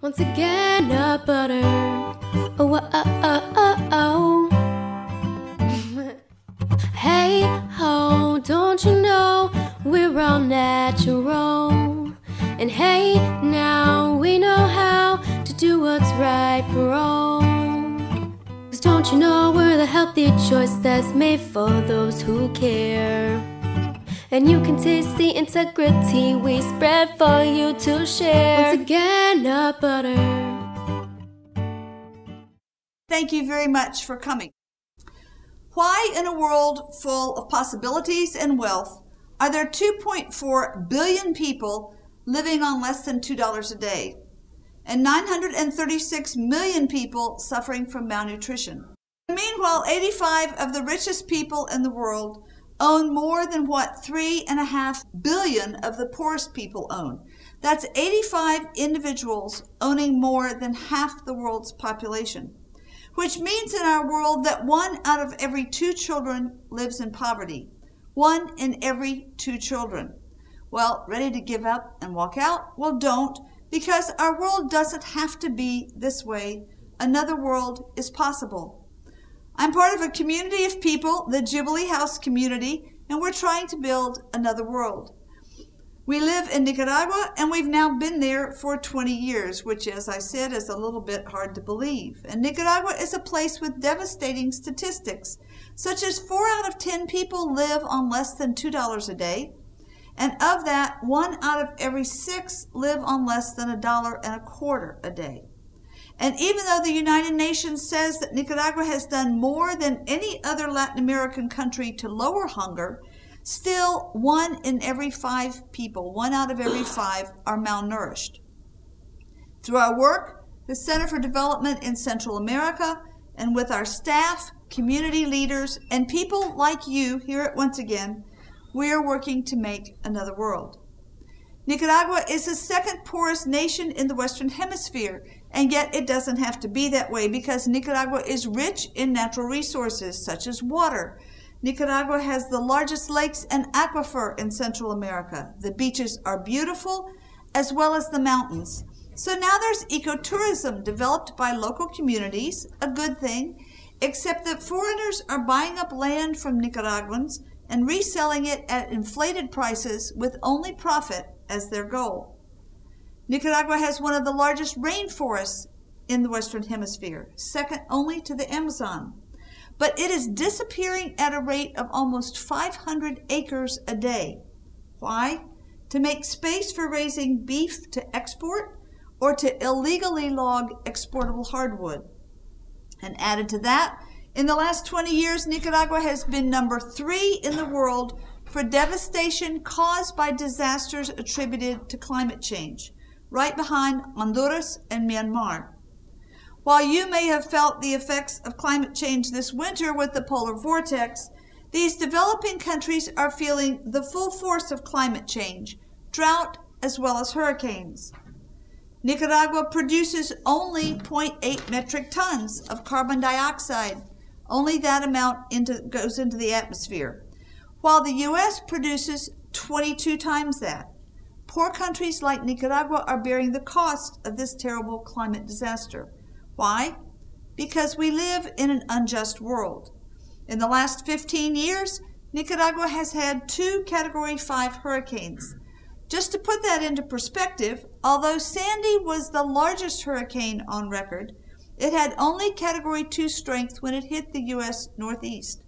Once again, a butter. Oh, oh, oh, oh, oh. Hey, ho, don't you know we're all natural? And hey, now we know how to do what's right for wrong. 'Cause don't you know we're the healthy choice that's made for those who care? And you can taste the integrity we spread for you to share. Once again, a butter. Thank you very much for coming. Why, in a world full of possibilities and wealth, are there 2.4 billion people living on less than $2 a day, and 936 million people suffering from malnutrition? Meanwhile, 85 of the richest people in the world own more than what 3.5 billion of the poorest people own. That's 85 individuals owning more than half the world's population, which means in our world that 1 out of every 2 children lives in poverty. 1 in every 2 children. Well, ready to give up and walk out? Well, don't, because our world doesn't have to be this way. Another world is possible. I'm part of a community of people, the Jubilee House Community, and we're trying to build another world. We live in Nicaragua, and we've now been there for 20 years, which, as I said, is a little bit hard to believe. And Nicaragua is a place with devastating statistics, such as 4 out of 10 people live on less than $2 a day, and of that, 1 out of every 6 live on less than $1.25 a day. And even though the United Nations says that Nicaragua has done more than any other Latin American country to lower hunger, still 1 in every 5 people, 1 out of every 5, are malnourished. Through our work, the Center for Development in Central America, and with our staff, community leaders, and people like you here at Once Again, we are working to make another world. Nicaragua is the 2nd poorest nation in the Western Hemisphere, and yet it doesn't have to be that way because Nicaragua is rich in natural resources such as water. Nicaragua has the largest lakes and aquifer in Central America. The beaches are beautiful, as well as the mountains. So now there's ecotourism developed by local communities, a good thing, except that foreigners are buying up land from Nicaraguans and reselling it at inflated prices with only profit as their goal. Nicaragua has one of the largest rainforests in the Western Hemisphere, second only to the Amazon. But it is disappearing at a rate of almost 500 acres a day. Why? To make space for raising beef to export or to illegally log exportable hardwood. And added to that, in the last 20 years, Nicaragua has been number 3 in the world for devastation caused by disasters attributed to climate change, right behind Honduras and Myanmar. While you may have felt the effects of climate change this winter with the polar vortex, these developing countries are feeling the full force of climate change, drought as well as hurricanes. Nicaragua produces only 0.8 metric tons of carbon dioxide. Only that amount goes into the atmosphere, while the U.S. produces 22 times that. Poor countries like Nicaragua are bearing the cost of this terrible climate disaster. Why? Because we live in an unjust world. In the last 15 years, Nicaragua has had 2 Category 5 hurricanes. Just to put that into perspective, although Sandy was the largest hurricane on record, it had only Category 2 strength when it hit the U.S. Northeast.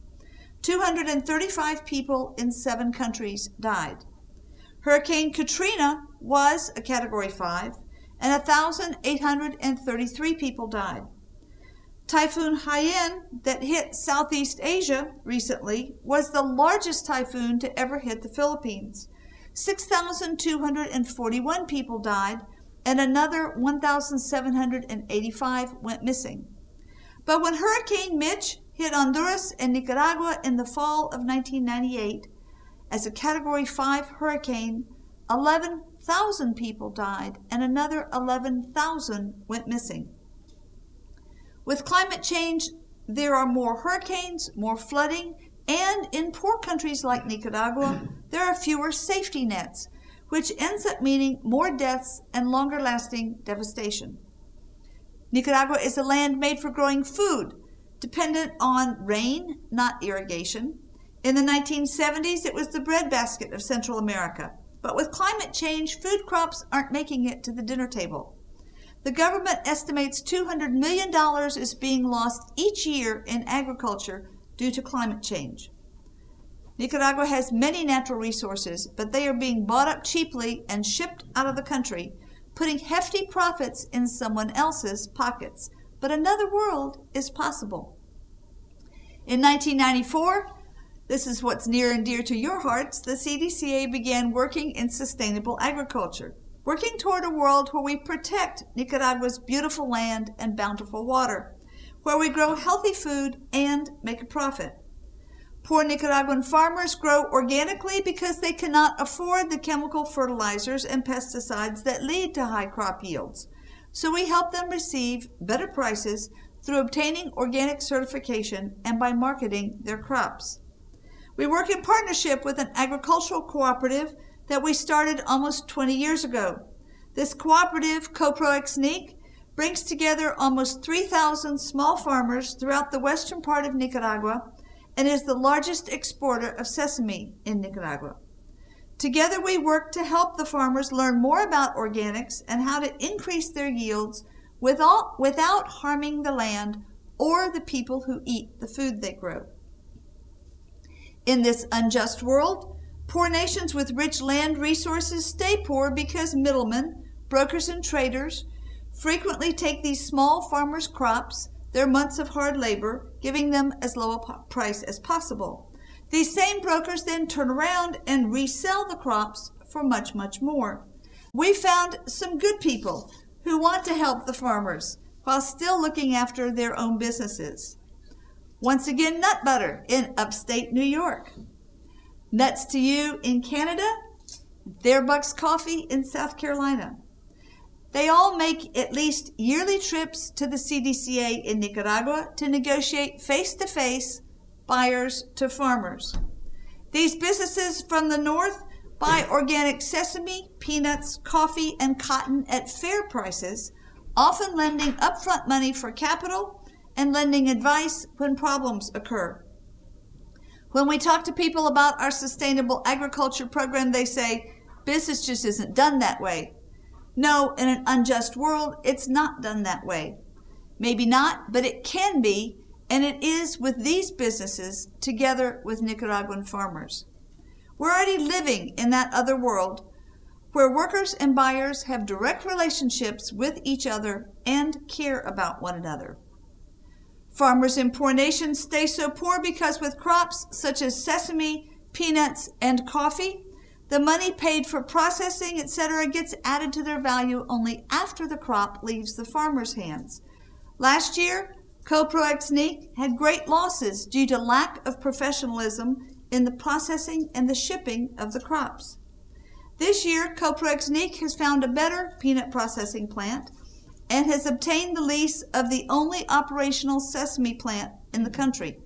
235 people in 7 countries died. Hurricane Katrina was a Category 5, and 1,833 people died. Typhoon Haiyan that hit Southeast Asia recently was the largest typhoon to ever hit the Philippines. 6,241 people died, and another 1,785 went missing. But when Hurricane Mitch hit Honduras and Nicaragua in the fall of 1998, as a Category 5 hurricane, 11,000 people died and another 11,000 went missing. With climate change, there are more hurricanes, more flooding, and in poor countries like Nicaragua, there are fewer safety nets, which ends up meaning more deaths and longer-lasting devastation. Nicaragua is a land made for growing food, dependent on rain, not irrigation. In the 1970s, it was the breadbasket of Central America. But with climate change, food crops aren't making it to the dinner table. The government estimates $200 million is being lost each year in agriculture due to climate change. Nicaragua has many natural resources, but they are being bought up cheaply and shipped out of the country, putting hefty profits in someone else's pockets. But another world is possible. In 1994, this is what's near and dear to your hearts, the CDCA began working in sustainable agriculture, working toward a world where we protect Nicaragua's beautiful land and bountiful water, where we grow healthy food and make a profit. Poor Nicaraguan farmers grow organically because they cannot afford the chemical fertilizers and pesticides that lead to high crop yields. So we help them receive better prices through obtaining organic certification and by marketing their crops. We work in partnership with an agricultural cooperative that we started almost 20 years ago. This cooperative, CoproExnic, brings together almost 3,000 small farmers throughout the western part of Nicaragua and is the largest exporter of sesame in Nicaragua. Together we work to help the farmers learn more about organics and how to increase their yields without harming the land or the people who eat the food they grow. In this unjust world, poor nations with rich land resources stay poor because middlemen, brokers, and traders frequently take these small farmers' crops, their months of hard labor, giving them as low a price as possible. These same brokers then turn around and resell the crops for much, much more. We found some good people who want to help the farmers while still looking after their own businesses. Once again, Nut Butter in upstate New York. Nuts to You in Canada, Their Bucks Coffee in South Carolina. They all make at least yearly trips to the CDCA in Nicaragua to negotiate face-to-face buyers to farmers. These businesses from the north buy organic sesame, peanuts, coffee, and cotton at fair prices, often lending upfront money for capital and lending advice when problems occur. When we talk to people about our sustainable agriculture program, they say, business just isn't done that way. No, in an unjust world, it's not done that way. Maybe not, but it can be, and it is with these businesses together with Nicaraguan farmers. We're already living in that other world where workers and buyers have direct relationships with each other and care about one another. Farmers in poor nations stay so poor because with crops such as sesame, peanuts, and coffee, the money paid for processing, etc., gets added to their value only after the crop leaves the farmer's hands. Last year, CoproExnic had great losses due to lack of professionalism in the processing and the shipping of the crops. This year, CoproExnic has found a better peanut processing plant and has obtained the lease of the only operational sesame plant in the country.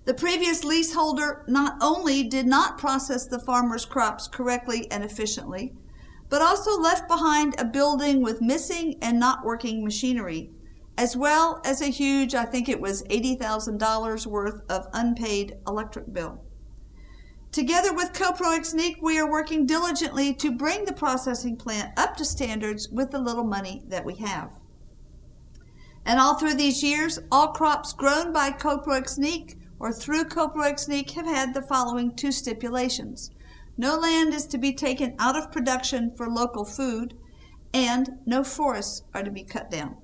The previous leaseholder not only did not process the farmer's crops correctly and efficiently, but also left behind a building with missing and not working machinery, as well as a huge, I think it was $80,000 worth of unpaid electric bill. Together with CoproExnic, we are working diligently to bring the processing plant up to standards with the little money that we have. And all through these years, all crops grown by CoproExnic or through CoproExnic have had the following two stipulations. No land is to be taken out of production for local food, and no forests are to be cut down.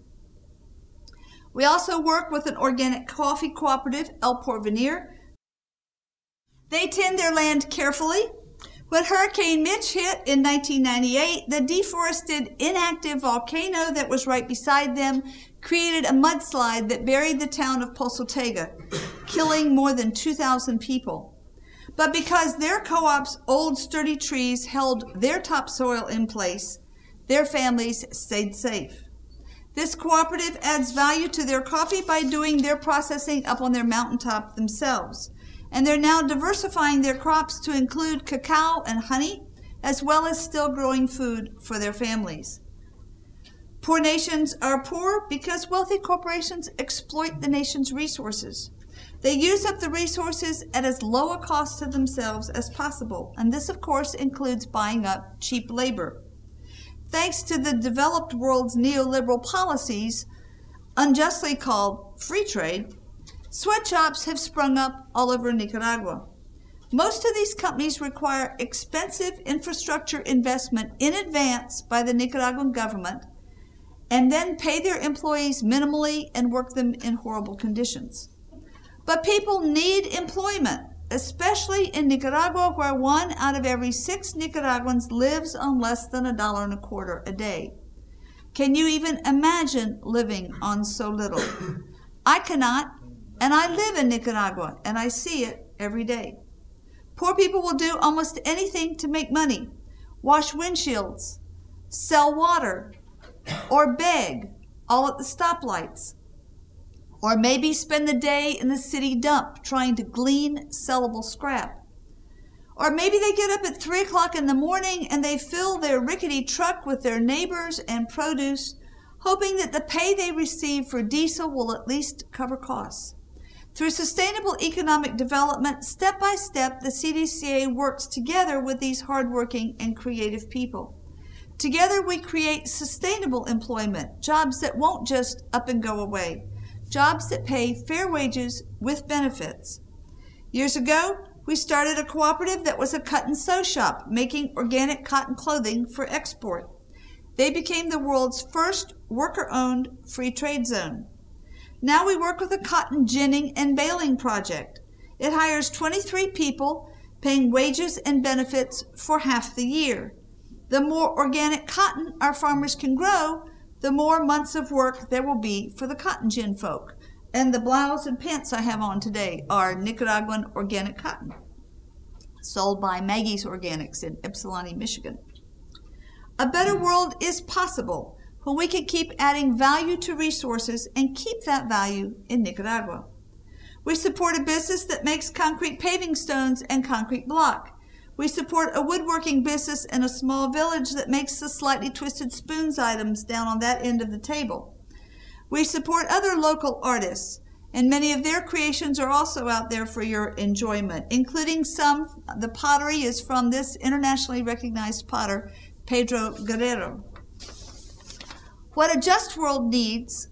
We also work with an organic coffee cooperative, El Porvenir. They tend their land carefully. When Hurricane Mitch hit in 1998, the deforested, inactive volcano that was right beside them created a mudslide that buried the town of Posotega, killing more than 2,000 people. But because their co-op's old sturdy trees held their topsoil in place, their families stayed safe. This cooperative adds value to their coffee by doing their processing up on their mountaintop themselves. And they're now diversifying their crops to include cacao and honey, as well as still growing food for their families. Poor nations are poor because wealthy corporations exploit the nation's resources. They use up the resources at as low a cost to themselves as possible, and this, of course, includes buying up cheap labor. Thanks to the developed world's neoliberal policies, unjustly called free trade, sweatshops have sprung up all over Nicaragua. Most of these companies require expensive infrastructure investment in advance by the Nicaraguan government and then pay their employees minimally and work them in horrible conditions. But people need employment, especially in Nicaragua, where 1 out of every 6 Nicaraguans lives on less than $1.25 a day. Can you even imagine living on so little? I cannot, and I live in Nicaragua, and I see it every day. Poor people will do almost anything to make money: wash windshields, sell water, or beg, all at the stoplights. Or maybe spend the day in the city dump trying to glean sellable scrap. Or maybe they get up at 3 o'clock in the morning and they fill their rickety truck with their neighbors and produce, hoping that the pay they receive for diesel will at least cover costs. Through sustainable economic development, step by step, the CDCA works together with these hardworking and creative people. Together we create sustainable employment, jobs that won't just up and go away, jobs that pay fair wages with benefits. Years ago, we started a cooperative that was a cut and sew shop, making organic cotton clothing for export. They became the world's first worker-owned free trade zone. Now we work with a cotton ginning and baling project. It hires 23 people, paying wages and benefits for half the year. The more organic cotton our farmers can grow, the more months of work there will be for the cotton gin folk. And the blouse and pants I have on today are Nicaraguan organic cotton, sold by Maggie's Organics in Ypsilanti, Michigan. A better world is possible when we can keep adding value to resources and keep that value in Nicaragua. We support a business that makes concrete paving stones and concrete block. We support a woodworking business in a small village that makes the slightly twisted spoons items down on that end of the table. We support other local artists, and many of their creations are also out there for your enjoyment, including some. The pottery is from this internationally recognized potter, Pedro Guerrero. What a just world needs,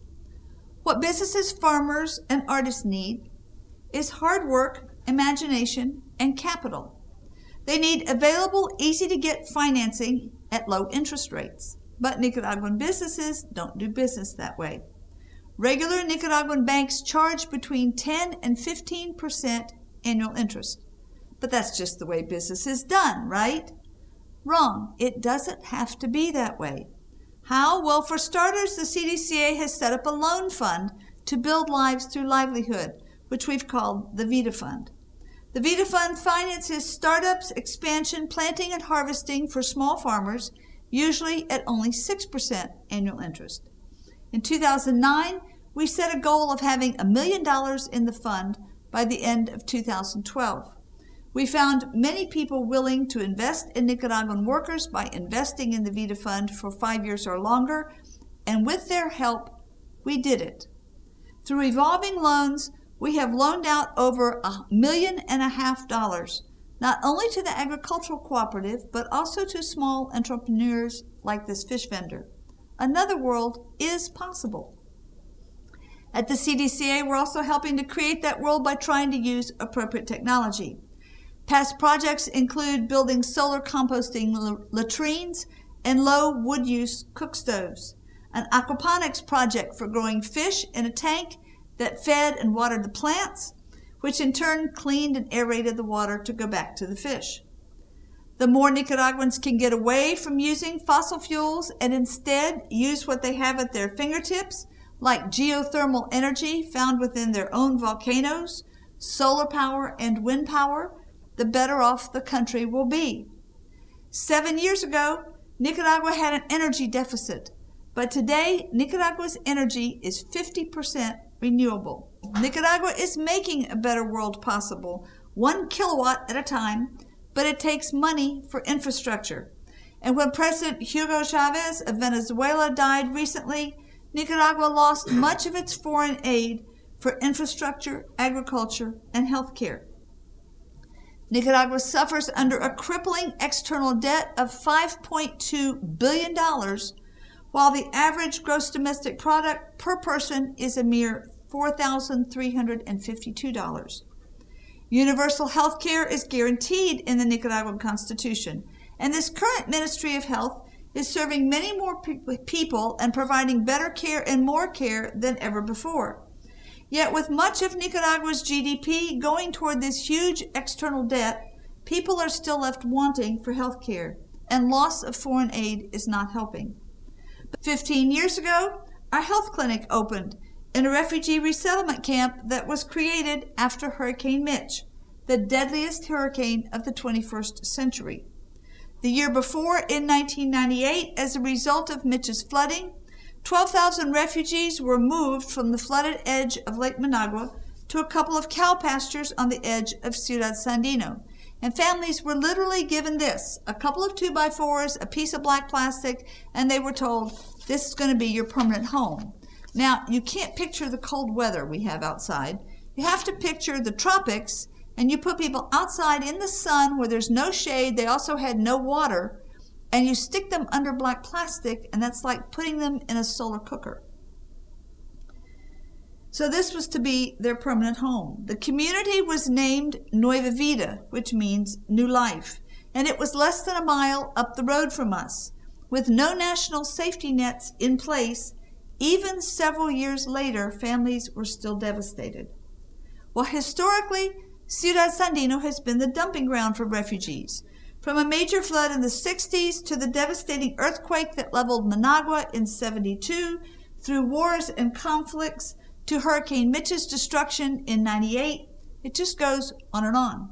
what businesses, farmers, and artists need, is hard work, imagination, and capital. They need available, easy-to-get financing at low interest rates. But Nicaraguan businesses don't do business that way. Regular Nicaraguan banks charge between 10 and 15% annual interest. But that's just the way business is done, right? Wrong. It doesn't have to be that way. How? Well, for starters, the CDCA has set up a loan fund to build lives through livelihood, which we've called the Vida Fund. The Vida Fund finances startups, expansion, planting, and harvesting for small farmers, usually at only 6% annual interest. In 2009, we set a goal of having $1 million in the fund by the end of 2012. We found many people willing to invest in Nicaraguan workers by investing in the Vida Fund for 5 years or longer, and with their help, we did it. Through revolving loans, we have loaned out over $1.5 million, not only to the agricultural cooperative, but also to small entrepreneurs like this fish vendor. Another world is possible. At the CDCA, we're also helping to create that world by trying to use appropriate technology. Past projects include building solar composting latrines and low wood use cook stoves, an aquaponics project for growing fish in a tank that fed and watered the plants, which in turn cleaned and aerated the water to go back to the fish. The more Nicaraguans can get away from using fossil fuels and instead use what they have at their fingertips, like geothermal energy found within their own volcanoes, solar power, and wind power, the better off the country will be. 7 years ago, Nicaragua had an energy deficit, but today Nicaragua's energy is 50% renewable. Nicaragua is making a better world possible, 1 kilowatt at a time, but it takes money for infrastructure. And when President Hugo Chavez of Venezuela died recently, Nicaragua lost much of its foreign aid for infrastructure, agriculture, and health care. Nicaragua suffers under a crippling external debt of $5.2 billion, while the average gross domestic product per person is a mere $4,352. Universal health care is guaranteed in the Nicaraguan Constitution, and this current Ministry of Health is serving many more people and providing better care and more care than ever before. Yet with much of Nicaragua's GDP going toward this huge external debt, people are still left wanting for health care, and loss of foreign aid is not helping. 15 years ago, our health clinic opened in a refugee resettlement camp that was created after Hurricane Mitch, the deadliest hurricane of the 21st century. The year before, in 1998, as a result of Mitch's flooding, 12,000 refugees were moved from the flooded edge of Lake Managua to a couple of cow pastures on the edge of Ciudad Sandino. And families were literally given this, a couple of 2x4s, a piece of black plastic, and they were told, this is going to be your permanent home. Now, you can't picture the cold weather we have outside. You have to picture the tropics, and you put people outside in the sun where there's no shade. They also had no water, and you stick them under black plastic, and that's like putting them in a solar cooker. So this was to be their permanent home. The community was named Nueva Vida, which means new life, and it was less than a mile up the road from us. With no national safety nets in place, even several years later, families were still devastated. Well, historically, Ciudad Sandino has been the dumping ground for refugees. From a major flood in the 60s to the devastating earthquake that leveled Managua in 72, through wars and conflicts, to Hurricane Mitch's destruction in 98, it just goes on and on.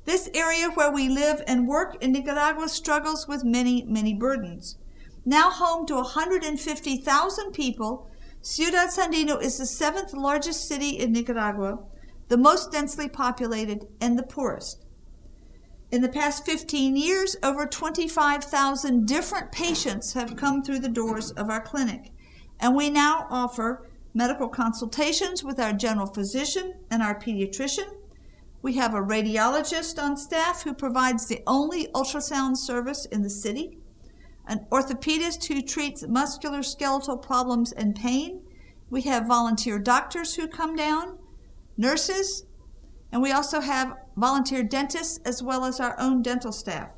This area where we live and work in Nicaragua struggles with many, many burdens. Now home to 150,000 people, Ciudad Sandino is the 7th largest city in Nicaragua, the most densely populated and the poorest. In the past 15 years, over 25,000 different patients have come through the doors of our clinic, and we now offer medical consultations with our general physician and our pediatrician. We have a radiologist on staff who provides the only ultrasound service in the city, an orthopedist who treats musculoskeletal problems and pain. We have volunteer doctors who come down, nurses, and we also have volunteer dentists as well as our own dental staff.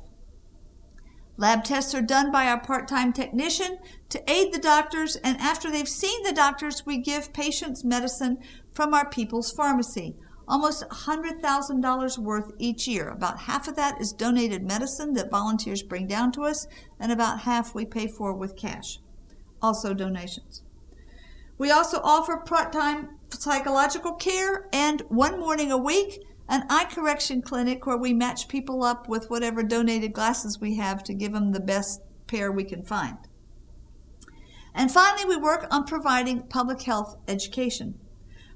Lab tests are done by our part-time technician to aid the doctors, and after they've seen the doctors, we give patients medicine from our People's Pharmacy, almost $100,000 worth each year. About half of that is donated medicine that volunteers bring down to us, and about half we pay for with cash, also donations. We also offer part-time psychological care and one morning a week, an eye correction clinic where we match people up with whatever donated glasses we have to give them the best pair we can find. And finally, we work on providing public health education.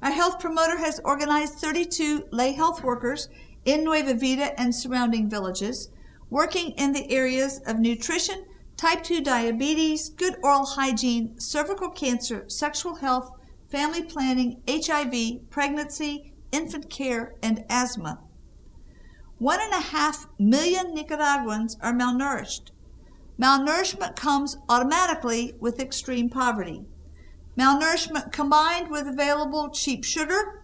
Our health promoter has organized 32 lay health workers in Nueva Vida and surrounding villages, working in the areas of nutrition, type 2 diabetes, good oral hygiene, cervical cancer, sexual health, family planning, HIV, pregnancy, infant care, and asthma. 1.5 million Nicaraguans are malnourished. Malnourishment comes automatically with extreme poverty. Malnourishment combined with available cheap sugar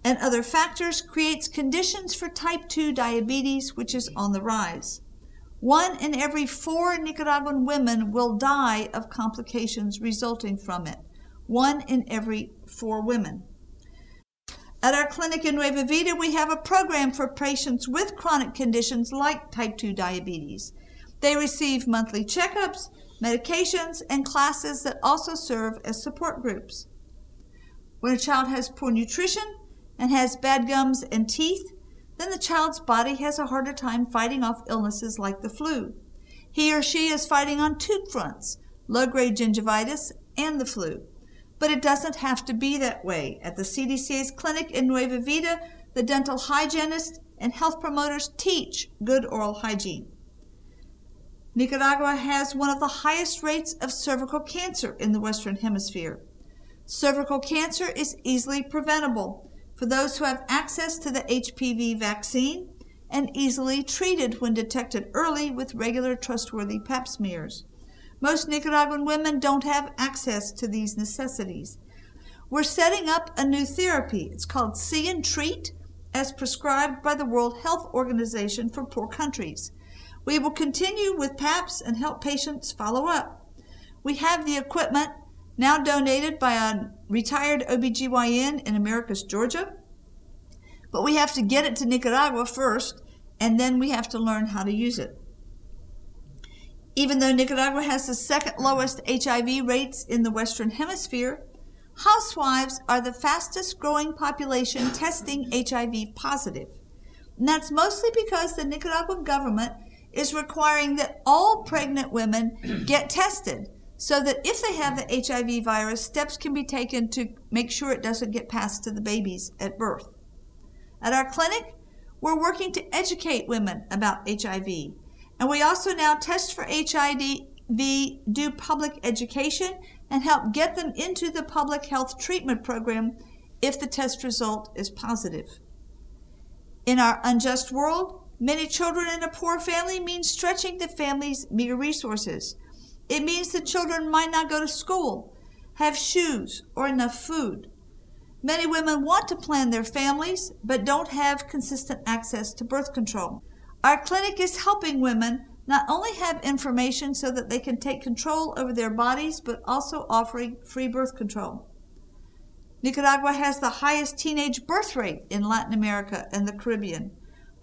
and other factors creates conditions for type 2 diabetes, which is on the rise. 1 in every 4 Nicaraguan women will die of complications resulting from it. 1 in every 4 women. At our clinic in Nueva Vida, we have a program for patients with chronic conditions like type 2 diabetes. They receive monthly checkups, medications, and classes that also serve as support groups. When a child has poor nutrition and has bad gums and teeth, then the child's body has a harder time fighting off illnesses like the flu. He or she is fighting on 2 fronts, low-grade gingivitis and the flu. But it doesn't have to be that way. At the CDCA's clinic in Nueva Vida, the dental hygienist and health promoters teach good oral hygiene. Nicaragua has one of the highest rates of cervical cancer in the Western Hemisphere. Cervical cancer is easily preventable for those who have access to the HPV vaccine and easily treated when detected early with regular trustworthy pap smears. Most Nicaraguan women don't have access to these necessities. We're setting up a new therapy. It's called See and Treat, as prescribed by the World Health Organization for poor countries. We will continue with PAPs and help patients follow up. We have the equipment now donated by a retired OBGYN in Americus, Georgia, but we have to get it to Nicaragua first, and then we have to learn how to use it. Even though Nicaragua has the second lowest HIV rates in the Western Hemisphere, housewives are the fastest growing population testing HIV positive. And that's mostly because the Nicaraguan government is requiring that all pregnant women get tested so that if they have the HIV virus, steps can be taken to make sure it doesn't get passed to the babies at birth. At our clinic, we're working to educate women about HIV. And we also now test for HIV, do public education, and help get them into the public health treatment program if the test result is positive. In our unjust world, many children in a poor family means stretching the family's meager resources. It means the children might not go to school, have shoes, or enough food. Many women want to plan their families, but don't have consistent access to birth control. Our clinic is helping women not only have information so that they can take control over their bodies, but also offering free birth control. Nicaragua has the highest teenage birth rate in Latin America and the Caribbean.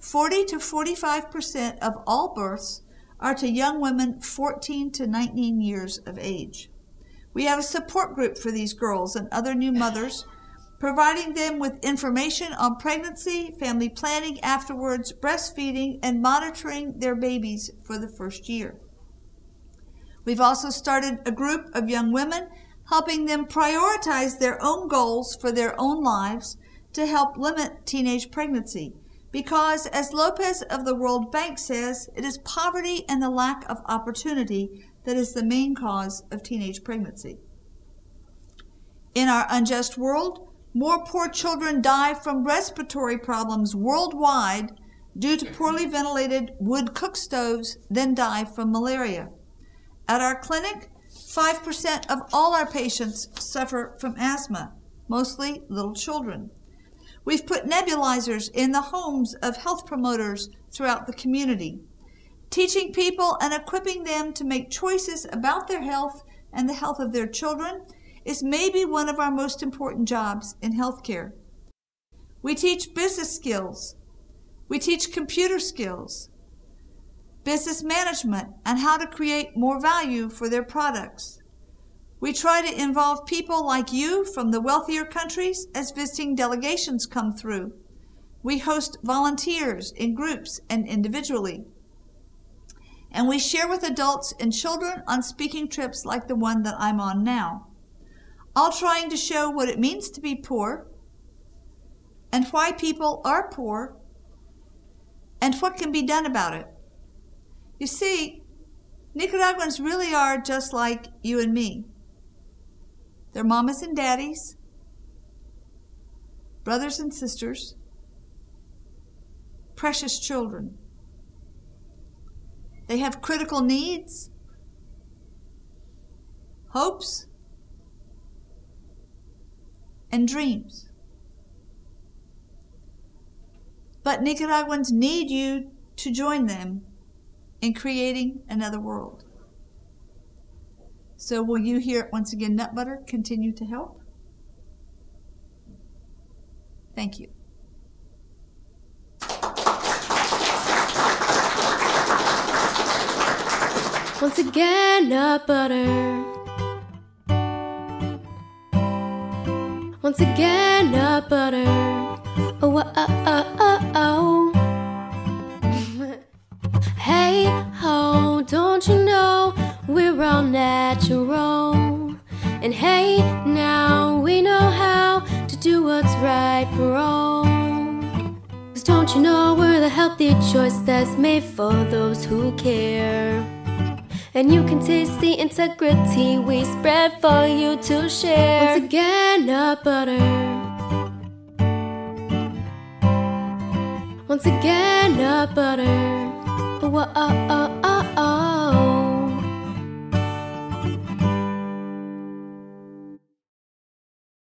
40 to 45% of all births are to young women 14 to 19 years of age. We have a support group for these girls and other new mothers, providing them with information on pregnancy, family planning afterwards, breastfeeding, and monitoring their babies for the first year. We've also started a group of young women, helping them prioritize their own goals for their own lives to help limit teenage pregnancy. Because, as Lopez of the World Bank says, it is poverty and the lack of opportunity that is the main cause of teenage pregnancy. In our unjust world, more poor children die from respiratory problems worldwide due to poorly ventilated wood cook stoves than die from malaria. At our clinic, 5% of all our patients suffer from asthma, mostly little children. We've put nebulizers in the homes of health promoters throughout the community. Teaching people and equipping them to make choices about their health and the health of their children is maybe one of our most important jobs in healthcare. We teach business skills. We teach computer skills, business management, and how to create more value for their products. We try to involve people like you from the wealthier countries as visiting delegations come through. We host volunteers in groups and individually. And we share with adults and children on speaking trips like the one that I'm on now, all trying to show what it means to be poor and why people are poor and what can be done about it. You see, Nicaraguans really are just like you and me. They're mamas and daddies, brothers and sisters, precious children. They have critical needs, hopes, and dreams. But Nicaraguans need you to join them in creating another world. So will you here once again, Nut Butter, continue to help? Thank you. Once again, Nut Butter. Once again, Nut Butter. Oh, oh, oh, oh, oh. Hey, ho, don't you know we're all natural? And hey, now we know how to do what's right for all. 'Cause don't you know we're the healthy choice that's made for those who care? and you can taste the integrity we spread for you to share. Once again, nut butter. Once again, nut butter. Oh, oh, oh, oh, oh.